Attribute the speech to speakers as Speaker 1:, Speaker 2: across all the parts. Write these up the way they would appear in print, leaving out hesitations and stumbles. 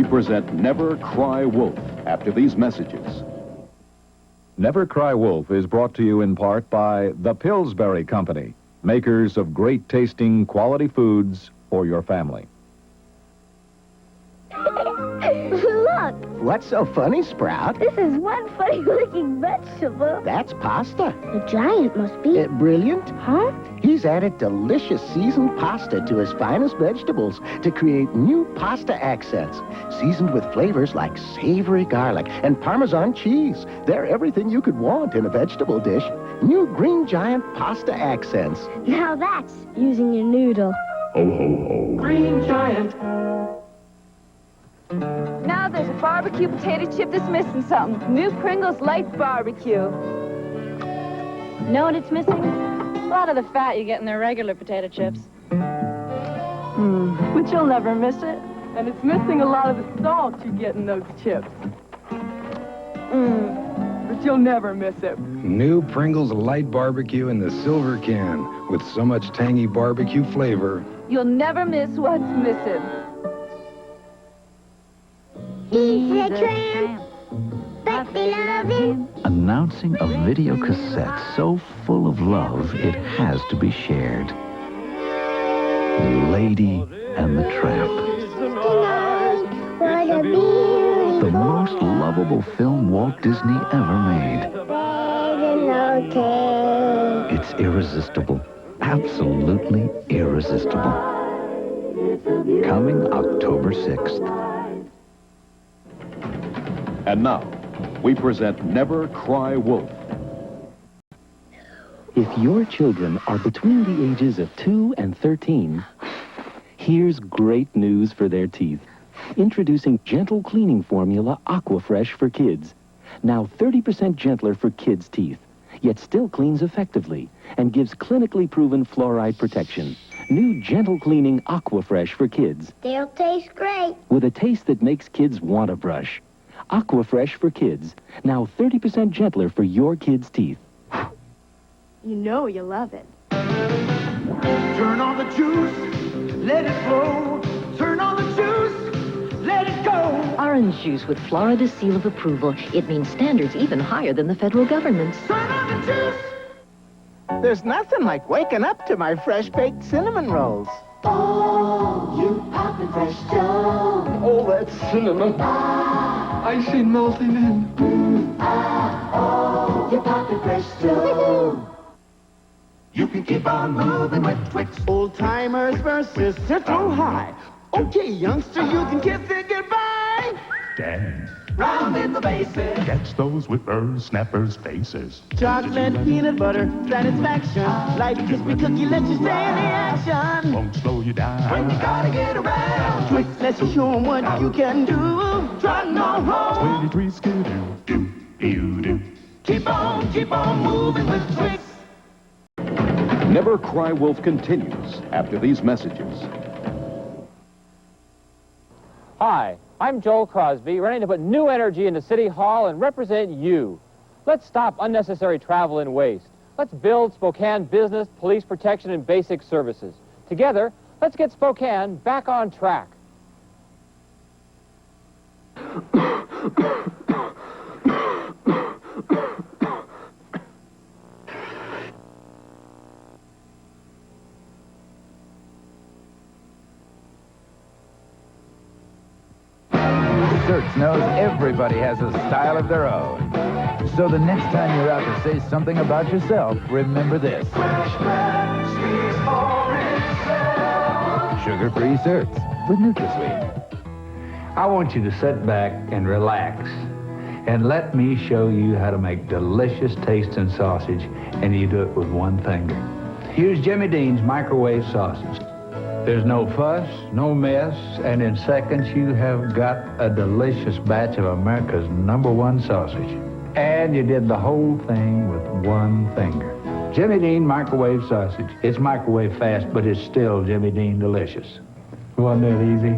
Speaker 1: present Never Cry Wolf after these messages.
Speaker 2: Never Cry Wolf is brought to you in part by the Pillsbury Company, makers of great-tasting quality foods for your family.
Speaker 3: Look!
Speaker 4: What's so funny, Sprout?
Speaker 3: This is one funny-looking vegetable.
Speaker 4: That's pasta.
Speaker 3: The giant must be.
Speaker 4: Brilliant.
Speaker 3: Huh?
Speaker 4: He's added delicious seasoned pasta to his finest vegetables to create new pasta accents, seasoned with flavors like savory garlic and Parmesan cheese. They're everything you could want in a vegetable dish. New Green Giant pasta accents.
Speaker 3: Now that's using your noodle.
Speaker 5: Ho, ho, ho.
Speaker 6: Green Giant. Now there's a barbecue potato chip that's missing something. New Pringles Light Barbecue.
Speaker 7: Know what it's missing? A lot of the fat you get in their regular potato chips.
Speaker 6: But you'll never miss it. And it's missing a lot of the salt you get in those chips. But you'll never miss it.
Speaker 8: New Pringles Light Barbecue in the silver can with so much tangy barbecue flavor.
Speaker 6: You'll never miss what's missing.
Speaker 3: He's a tramp, but they love him.
Speaker 9: Announcing a video cassette so full of love it has to be shared. Lady and the Tramp. The most lovable film Walt Disney ever made. It's irresistible. Absolutely irresistible. Coming October 6th.
Speaker 1: And now, we present Never Cry Wolf.
Speaker 10: If your children are between the ages of 2 and 13, here's great news for their teeth. Introducing gentle cleaning formula Aquafresh for kids. Now 30% gentler for kids' teeth, yet still cleans effectively and gives clinically proven fluoride protection. New gentle cleaning Aquafresh for kids.
Speaker 3: They'll taste great.
Speaker 10: With a taste that makes kids want to brush. Aquafresh for kids, now 30% gentler for your kids' teeth.
Speaker 6: You know you love it.
Speaker 11: Turn on the juice, let it flow. Turn on the juice, let it go.
Speaker 12: Orange juice with Florida's seal of approval. It means standards even higher than the federal government's.
Speaker 11: Turn on the juice.
Speaker 4: There's nothing like waking up to my fresh-baked cinnamon rolls.
Speaker 11: Oh, you poppin' fresh dough.
Speaker 5: Oh, that cinnamon. Icing melting in.
Speaker 11: Oh, you poppin' fresh dough. You can keep on moving with Twix.
Speaker 4: Old-timers versus Central High. Okay, youngster, you can kiss it goodbye.
Speaker 5: Dance.
Speaker 11: Round in the bases.
Speaker 5: Catch those whippers, snappers, faces.
Speaker 4: Chocolate, peanut butter, satisfaction. Like a crispy cookie, let you stay in the action.
Speaker 5: Won't slow you down.
Speaker 11: When you gotta get around. Twix lets you show 'em what you can do. Trotting on home.
Speaker 5: 23 skidoo, do, you do.
Speaker 11: Keep on moving with Twix.
Speaker 1: Never Cry Wolf continues after these messages.
Speaker 13: Hi, I'm Joel Crosby, ready to put new energy into City Hall and represent you. Let's stop unnecessary travel and waste. Let's build Spokane business, police protection, and basic services. Together, let's get Spokane back on track.
Speaker 14: Search knows everybody has a style of their own. So the next time you're out to say something about yourself, remember this. Sugar-free certs with NutraSweet.
Speaker 15: I want you to sit back and relax and let me show you how to make delicious tasting sausage, and you do it with one finger. Here's Jimmy Dean's microwave sausage. There's no fuss, no mess, and in seconds you have got a delicious batch of America's #1 sausage. And you did the whole thing with one finger. Jimmy Dean microwave sausage. It's microwave fast, but it's still Jimmy Dean delicious. Wasn't that easy?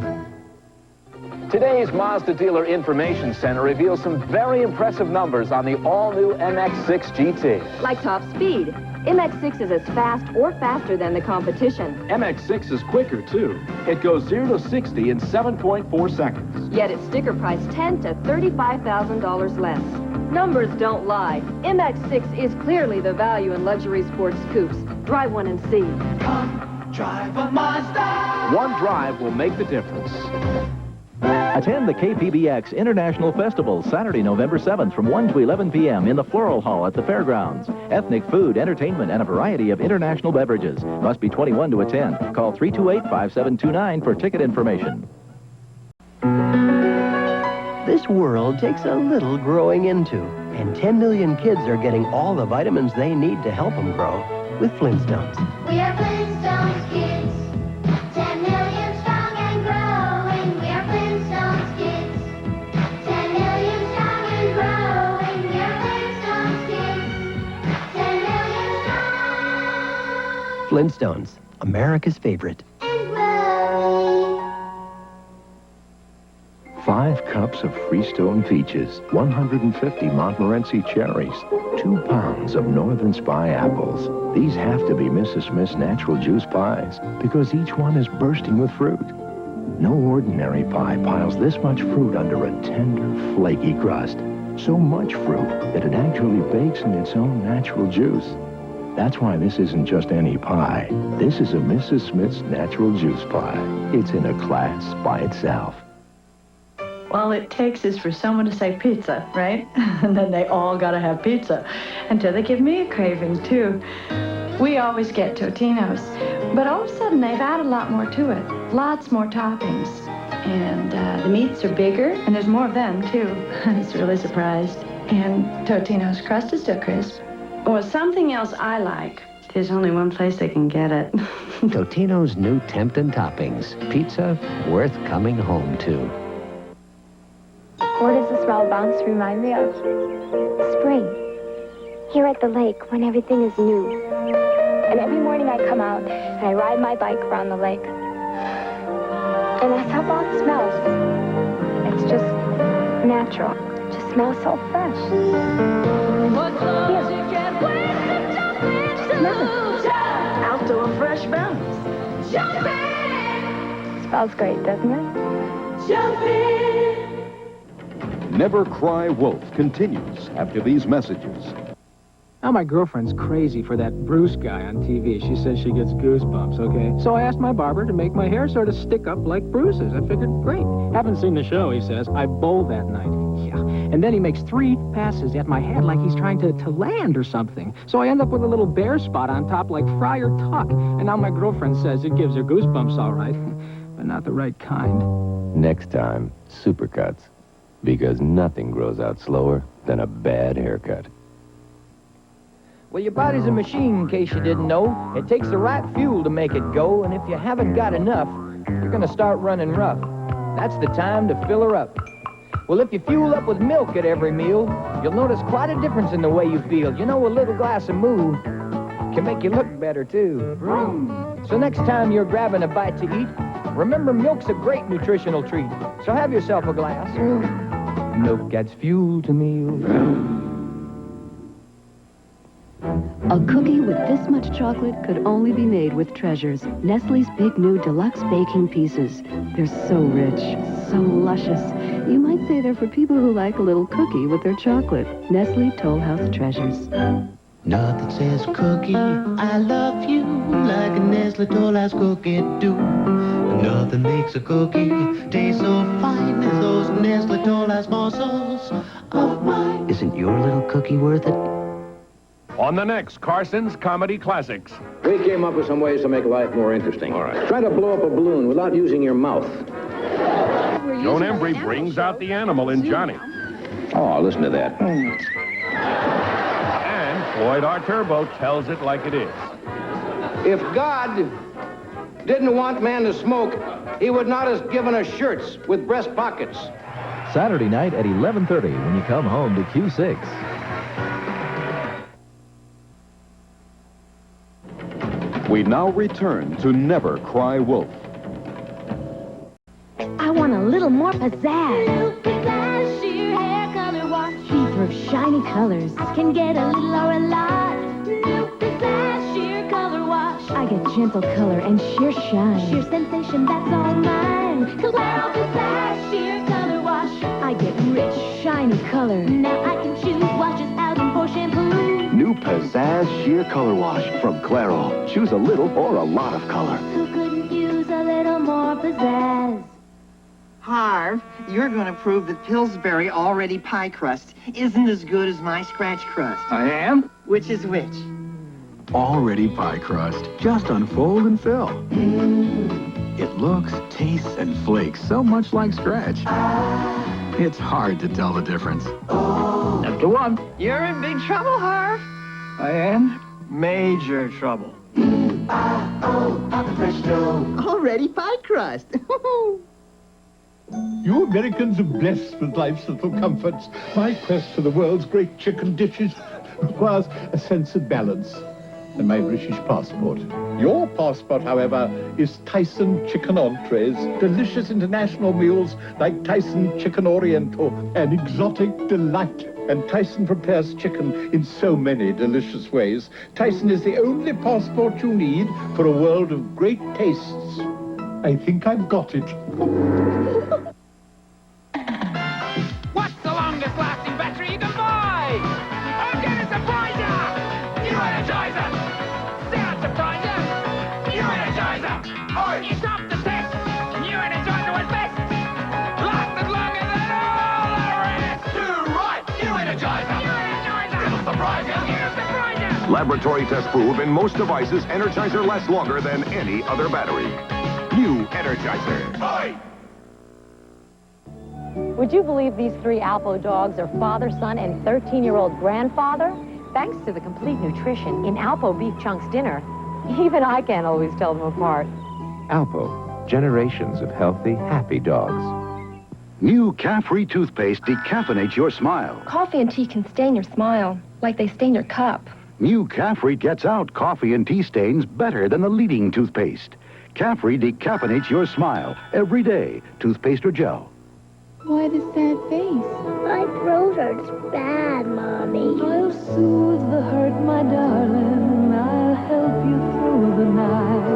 Speaker 16: Today's Mazda Dealer Information Center reveals some very impressive numbers on the all-new MX-6 GT.
Speaker 7: Like top speed,
Speaker 6: MX-6 is as fast or faster than the competition.
Speaker 17: MX-6 is quicker, too. It goes 0 to 60 in 7.4 seconds.
Speaker 6: Yet it's sticker price $10,000 to $35,000 less. Numbers don't lie. MX-6 is clearly the value in luxury sports coupes. Drive one and see.
Speaker 11: Come, drive a Mazda.
Speaker 17: One drive will make the difference.
Speaker 9: Attend the KPBX International Festival Saturday, November 7th from 1 to 11 p.m. in the Floral Hall at the Fairgrounds. Ethnic food, entertainment, and a variety of international beverages. Must be 21 to attend. Call 328-5729 for ticket information.
Speaker 18: This world takes a little growing into, and 10 million kids are getting all the vitamins they need to help them grow with Flintstones.
Speaker 3: We are Flintstones kids. 10 million strong and growing. We are Flintstones kids. 10 million strong and growing. We are Flintstones kids. 10 million strong.
Speaker 18: Flintstones, America's favorite.
Speaker 9: 5 cups of Freestone peaches, 150 Montmorency cherries, 2 pounds of Northern Spy apples. These have to be Mrs. Smith's natural juice pies because each one is bursting with fruit. No ordinary pie piles this much fruit under a tender, flaky crust. So much fruit that it actually bakes in its own natural juice. That's why this isn't just any pie. This is a Mrs. Smith's natural juice pie. It's in a class by itself.
Speaker 19: All it takes is for someone to say pizza, right? And then they all gotta have pizza. Until they give me a craving, too. We always get Totino's. But all of a sudden, they've added a lot more to it. Lots more toppings. And the meats are bigger, and there's more of them, too. I was really surprised. And Totino's crust is still crisp. Or something else I like. There's only one place they can get it.
Speaker 20: Totino's new tempting toppings. Pizza worth coming home to.
Speaker 21: What does the smell of bounce remind me of?
Speaker 3: Spring. Here at the lake when everything is new.
Speaker 21: And every morning I come out and I ride my bike around the lake. And that's how bounce smells. It's just natural. It just smells so fresh. Here. Smell it.
Speaker 19: Outdoor fresh bounce.
Speaker 21: Smells great, doesn't it?
Speaker 19: Jumping.
Speaker 1: Never Cry Wolf continues after these messages.
Speaker 22: Now, my girlfriend's crazy for that Bruce guy on TV. She says she gets goosebumps, okay? So I asked my barber to make my hair sort of stick up like Bruce's. I figured, great. Haven't seen the show, he says. I bowled that night. Yeah. And then he makes 3 passes at my head like he's trying to land or something. So I end up with a little bare spot on top like Friar Tuck. And now my girlfriend says it gives her goosebumps all right, but not the right kind.
Speaker 23: Next time, Supercuts. Because nothing grows out slower than a bad haircut.
Speaker 24: Well, your body's a machine, in case you didn't know. It takes the right fuel to make it go, and if you haven't got enough, you're gonna start running rough. That's the time to fill her up. Well, if you fuel up with milk at every meal, you'll notice quite a difference in the way you feel. You know, a little glass of moo can make you look better, too. So next time you're grabbing a bite to eat, remember milk's a great nutritional treat. So have yourself a glass. Milk adds fuel to meals.
Speaker 25: A cookie with this much chocolate could only be made with Treasures, Nestle's big new deluxe baking pieces. They're so rich, so luscious. You might say they're for people who like a little cookie with their chocolate. Nestle Toll House Treasures.
Speaker 11: Nothing says cookie, I love you, like a Nestle Toll House cookie do. Nothing makes a cookie taste so fine as those Nestle Toll House morsels of mine.
Speaker 20: Isn't your little cookie worth it?
Speaker 26: On the next Carson's Comedy Classics.
Speaker 27: We came up with some ways to make life more interesting. All right. Try to blow up a balloon without using your mouth.
Speaker 26: Joan Embry brings out the animal in Johnny.
Speaker 27: Oh, listen to that.
Speaker 26: And Floyd R. Turbo tells it like it is.
Speaker 28: If God didn't want man to smoke, he would not have given us shirts with breast pockets.
Speaker 9: Saturday night at 11:30 when you come home to Q6.
Speaker 1: We now return to Never Cry Wolf.
Speaker 3: I want a little more pizzazz. Pizzazz, sheer hair color wash. See through shiny colors. Can get a little or a lot. New pizzazz.
Speaker 21: gentle color and sheer shine. Sheer sensation, that's all mine. Claro Pizzazz Sheer Color Wash. I get rich, shiny color. Now I can choose washes out and for shampoo.
Speaker 2: New Pizzazz Sheer Color Wash from Claro. Choose a little or a lot of color.
Speaker 21: Who couldn't use a little more pizzazz?
Speaker 4: Harv, you're going to prove that Pillsbury already pie crust isn't as good as my scratch crust.
Speaker 22: I am?
Speaker 4: Which is which?
Speaker 22: Already pie crust. Just unfold and fill. It looks, tastes, and flakes so much like scratch. It's hard to tell the difference. That's the one.
Speaker 4: You're in big trouble, Harv.
Speaker 22: I am?
Speaker 4: Major trouble. Already pie crust.
Speaker 5: You Americans are blessed with life's little comforts. My quest for the world's great chicken dishes requires a sense of balance. And my British passport. Your passport, however, is Tyson chicken entrees, delicious international meals like Tyson chicken oriental, an exotic delight. And Tyson prepares chicken in so many delicious ways. Tyson is the only passport you need for a world of great tastes. I think I've got it.
Speaker 8: What's the longest lasting battery you can buy? I'm gonna surprise ya! New Energizer! Sound surpriser! New Energizer! It's up to test! New Energizer was best! Lasted longer than all the rest! Too right! New Energizer! New Energizer! It'll surprise ya! It'll surprise ya!
Speaker 1: Laboratory tests prove in most devices, Energizer lasts longer than any other battery. New Energizer. Aye.
Speaker 10: Would you believe these 3 Alpo dogs are father, son, and 13-year-old grandfather? Thanks to the complete nutrition in Alpo Beef Chunks dinner, even I can't always tell them apart.
Speaker 9: Alpo, generations of healthy, happy dogs.
Speaker 12: New Caffrey toothpaste decaffeinates your smile.
Speaker 21: Coffee and tea can stain your smile, like they stain your cup.
Speaker 12: New Caffrey gets out coffee and tea stains better than the leading toothpaste. Caffrey decaffeinates your smile every day, toothpaste or gel.
Speaker 21: Why the sad face? My throat hurts bad, Mommy. I'll soothe the hurt, my darling. I'll help you through the night.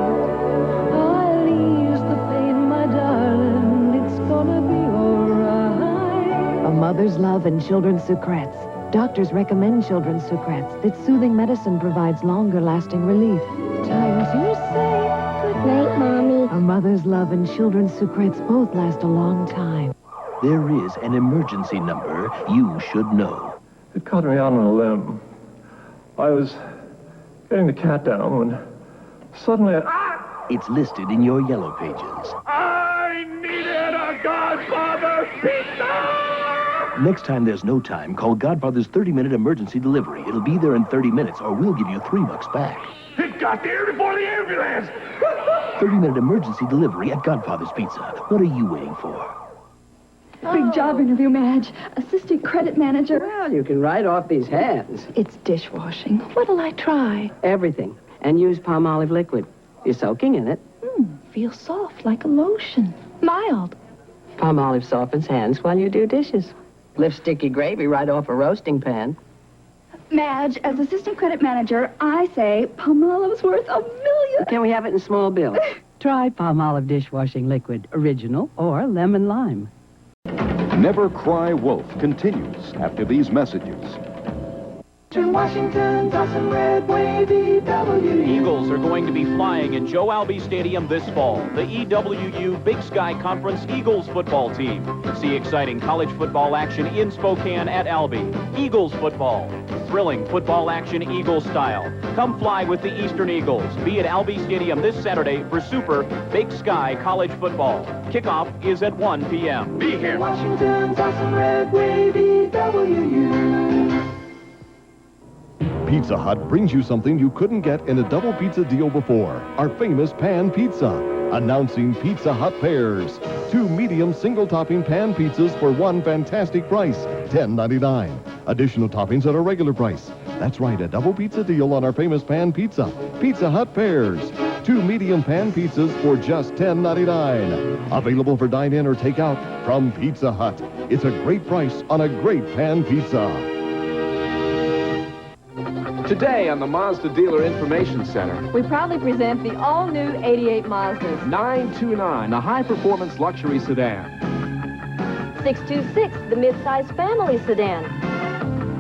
Speaker 21: I'll ease the pain, my darling. It's gonna be alright.
Speaker 25: A mother's love and children's secrets. Doctors recommend children's secrets that soothing medicine provides longer-lasting relief. Time to say good
Speaker 21: night, Mommy.
Speaker 25: A mother's love and children's secrets both last a long time.
Speaker 18: There is an emergency number you should know.
Speaker 13: It caught me out on a limb. I was getting the cat down when suddenly
Speaker 18: It's listed in your yellow pages.
Speaker 8: I needed a Godfather pizza!
Speaker 18: Next time there's no time, call Godfather's 30-minute emergency delivery. It'll be there in 30 minutes, or we'll give you $3 back.
Speaker 8: It got there before the ambulance!
Speaker 18: 30-minute emergency delivery at Godfather's Pizza. What are you waiting for?
Speaker 21: Big job interview, Madge. Assistant credit manager.
Speaker 24: Well, you can write off these hands.
Speaker 21: It's dishwashing. What'll I try?
Speaker 24: Everything. And use palm olive liquid. You're soaking in it.
Speaker 21: Feels soft like a lotion. Mild.
Speaker 24: Palm olive softens hands while you do dishes. Lift sticky gravy right off a roasting pan.
Speaker 21: Madge, as assistant credit manager, I say Palmolive's worth $1 million.
Speaker 24: Can we have it in small bills?
Speaker 25: Try palm olive dishwashing liquid, original or lemon lime.
Speaker 1: Never Cry Wolf continues after these messages.
Speaker 8: Washington's awesome red wavy W.
Speaker 14: Eagles are going to be flying at Joe Albee Stadium this fall. The EWU Big Sky Conference Eagles football team. See exciting college football action in Spokane at Albee. Eagles football. Thrilling football action Eagles style. Come fly with the Eastern Eagles. Be at Albee Stadium this Saturday for Super Big Sky College Football. Kickoff is at 1 p.m. Be here.
Speaker 8: Washington's awesome red wavy WU.
Speaker 29: Pizza Hut brings you something you couldn't get in a double pizza deal before. Our famous pan pizza. Announcing Pizza Hut Pairs. 2 medium single-topping pan pizzas for one fantastic price, $10.99. Additional toppings at a regular price. That's right, a double pizza deal on our famous pan pizza. Pizza Hut Pairs. 2 medium pan pizzas for just $10.99. Available for dine-in or takeout from Pizza Hut. It's a great price on a great pan pizza.
Speaker 6: Today on the Mazda Dealer Information Center,
Speaker 7: We proudly present the all-new 88 Mazdas.
Speaker 6: 929, the high-performance luxury sedan.
Speaker 10: 626, the mid-size family sedan.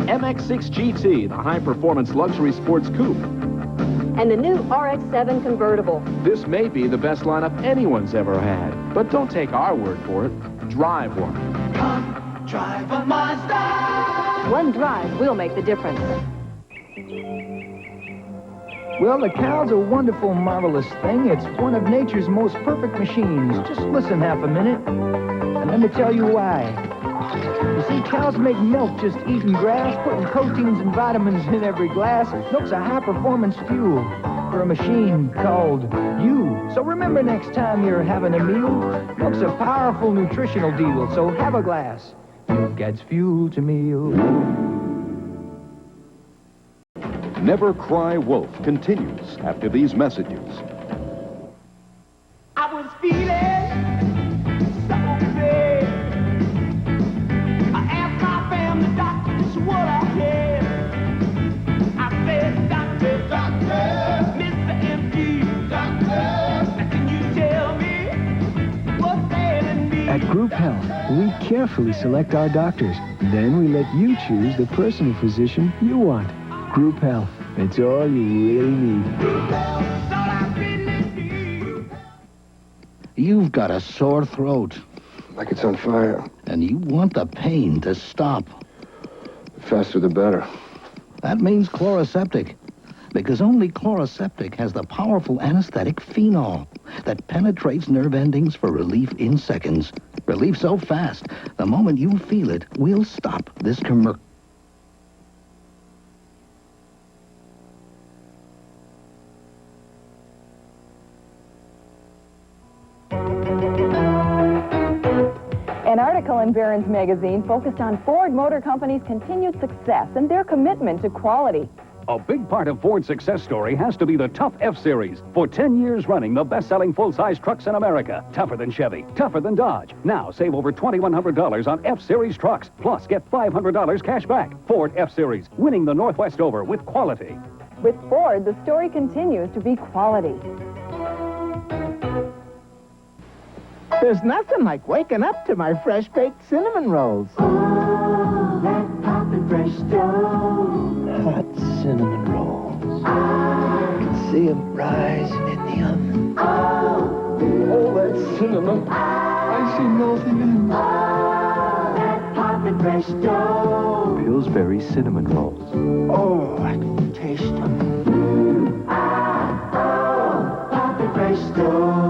Speaker 6: MX-6 GT, the high-performance luxury sports coupe.
Speaker 10: And the new RX-7 convertible.
Speaker 6: This may be the best lineup anyone's ever had. But don't take our word for it. Drive one.
Speaker 8: Come, drive a Mazda.
Speaker 10: One drive will make the difference.
Speaker 24: Well, the cow's a wonderful, marvelous thing. It's one of nature's most perfect machines. Just listen half a minute, and let me tell you why. You see, cows make milk just eating grass, putting proteins and vitamins in every glass. Milk's a high-performance fuel for a machine called you. So remember next time you're having a meal, milk's a powerful nutritional deal, so have a glass. Milk adds fuel to meal.
Speaker 29: Never Cry Wolf continues after these messages.
Speaker 8: I was feeling so bad. I asked my family doctor just what I had. I said, doctor, doctor, Mr. MD, doctor, now can you tell me what's ailing me?
Speaker 11: At Group Health, we carefully select our doctors. Then we let you choose the personal physician you want. Group Health, it's all you really need.
Speaker 15: You've got a sore throat.
Speaker 16: Like it's on fire.
Speaker 15: And you want the pain to stop.
Speaker 16: The faster the better.
Speaker 15: That means Chloraseptic. Because only Chloraseptic has the powerful anesthetic phenol that penetrates nerve endings for relief in seconds. Relief so fast, the moment you feel it, we'll stop this commercial.
Speaker 7: An article in Barron's magazine focused on Ford Motor Company's continued success and their commitment to quality.
Speaker 17: A big part of Ford's success story has to be the Tough F-Series. For 10 years running, the best-selling full-size trucks in America. Tougher than Chevy, tougher than Dodge. Now save over $2,100 on F-Series trucks. Plus, get $500 cash back. Ford F-Series, winning the Northwest over with quality.
Speaker 7: With Ford, the story continues to be quality.
Speaker 19: There's nothing like waking up to my fresh-baked cinnamon rolls.
Speaker 8: Oh, that poppin' fresh dough.
Speaker 19: Hot cinnamon rolls. I can see them rising in the oven.
Speaker 8: Oh,
Speaker 19: that cinnamon. I see melting in.
Speaker 8: oh, that poppin' fresh dough.
Speaker 19: Pillsbury cinnamon rolls. Oh, I can taste them.
Speaker 8: Oh, poppin' fresh dough.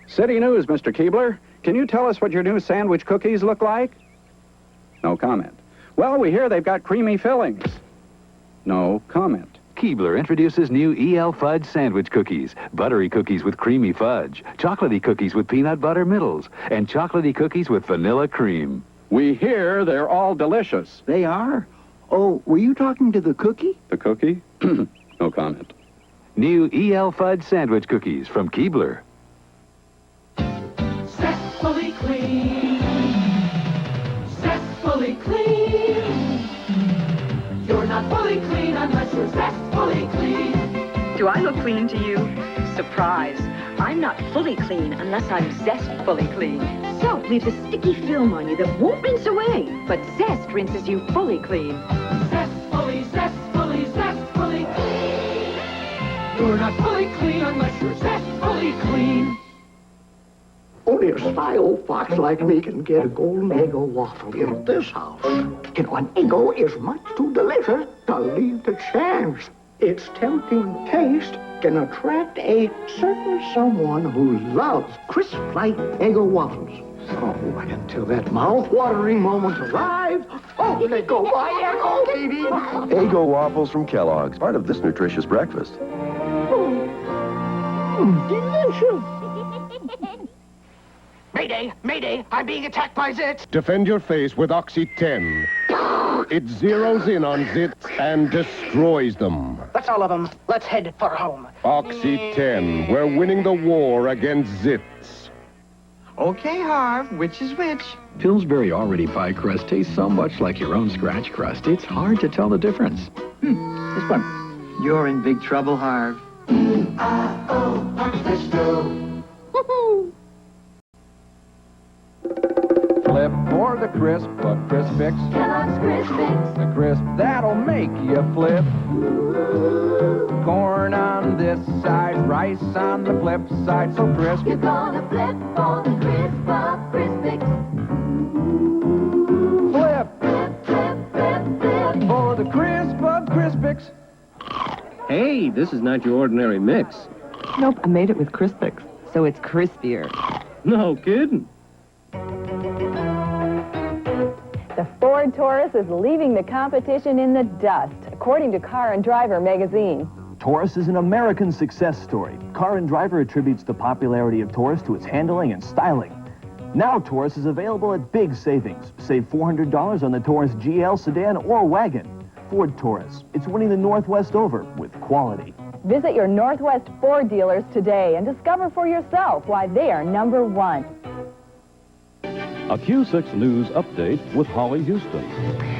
Speaker 20: City News, Mr. Keebler. Can you tell us what your new sandwich cookies look like? No comment. Well, we hear they've got creamy fillings. No comment.
Speaker 23: Keebler introduces new EL Fudge sandwich cookies. Buttery cookies with creamy fudge. Chocolatey cookies with peanut butter middles. And chocolatey cookies with vanilla cream.
Speaker 20: We hear they're all delicious.
Speaker 19: They are? Oh, were you talking to the cookie?
Speaker 20: The cookie? No comment.
Speaker 23: New EL Fudge sandwich cookies from Keebler.
Speaker 8: Zestfully clean. Zestfully clean. You're not fully clean unless you're zestfully clean.
Speaker 30: Do I look clean to you? Surprise. I'm not fully clean unless I'm zestfully clean. Soap leaves a sticky film on you that won't rinse away, but Zest rinses you fully clean.
Speaker 8: Zestfully, zestfully, zestfully clean. You're not fully clean unless you're zestfully clean.
Speaker 31: Only a sly old fox like me can get a golden Eggo waffle in this house. You know, an Eggo is much too delicious to leave to chance. Its tempting taste can attract a certain someone who loves crisp light Eggo waffles. So, until that mouth-watering moment arrives, oh, let go my Eggo, baby!
Speaker 32: Eggo waffles from Kellogg's, part of this nutritious breakfast.
Speaker 31: Delicious!
Speaker 8: Mayday! Mayday! I'm being attacked by zits!
Speaker 5: Defend your face with Oxy 10. It zeroes in on zits and destroys them.
Speaker 8: That's all of them. Let's head for home.
Speaker 5: Oxy 10. We're winning the war against zits.
Speaker 2: Okay, Harv, which is which?
Speaker 3: Pillsbury already pie crust tastes so much like your own scratch crust, it's hard to tell the difference.
Speaker 2: This one. You're in big trouble, Harv.
Speaker 4: Flip for the crisp of Crispix.
Speaker 9: Kellogg's Crispix.
Speaker 4: The crisp that'll make you flip. Corn on this side, rice on the flip side, so crisp.
Speaker 9: You're gonna flip for the crisp of Crispix.
Speaker 4: Flip.
Speaker 9: Flip, flip, flip, flip.
Speaker 4: For the crisp of Crispix.
Speaker 12: Hey, this is not your ordinary mix.
Speaker 13: Nope, I made it with Crispix, so it's crispier.
Speaker 12: No kidding.
Speaker 7: The Ford Taurus is leaving the competition in the dust, according to Car and Driver magazine.
Speaker 18: Taurus is an American success story. Car and Driver attributes the popularity of Taurus to its handling and styling. Now Taurus is available at big savings. Save $400 on the Taurus GL sedan or wagon. Ford Taurus. It's winning the Northwest over with quality.
Speaker 7: Visit your Northwest Ford dealers today and discover for yourself why they are #1.
Speaker 21: A Q6 News update with Holly Houston.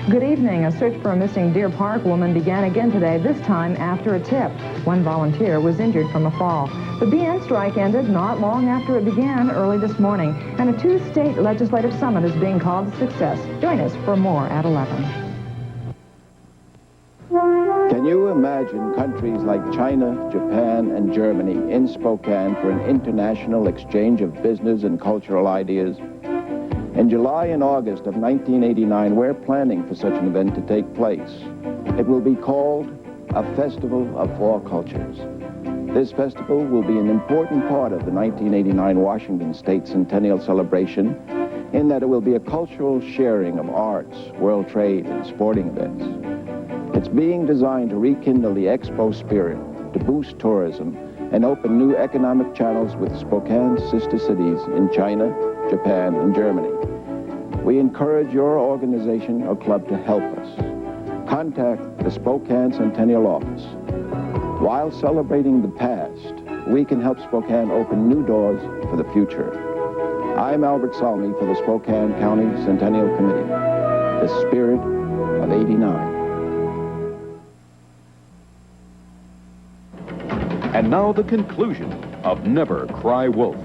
Speaker 22: Good evening. A search for a missing Deer Park woman began again today, this time after a tip. One volunteer was injured from a fall. The BN strike ended not long after it began early this morning, and a 2-state legislative summit is being called a success. Join us for more at 11.
Speaker 26: Can you imagine countries like China, Japan, and Germany in Spokane for an international exchange of business and cultural ideas? In July and August of 1989, we're planning for such an event to take place. It will be called a Festival of Four Cultures. This festival will be an important part of the 1989 Washington State Centennial Celebration in that it will be a cultural sharing of arts, world trade, and sporting events. It's being designed to rekindle the expo spirit, to boost tourism, and open new economic channels with Spokane's sister cities in China, Japan, and Germany. We encourage your organization or club to help us. Contact the Spokane Centennial Office. While celebrating the past, we can help Spokane open new doors for the future. I'm Albert Salmi for the Spokane County Centennial Committee. The spirit of '89.
Speaker 1: And now the conclusion of Never Cry Wolf.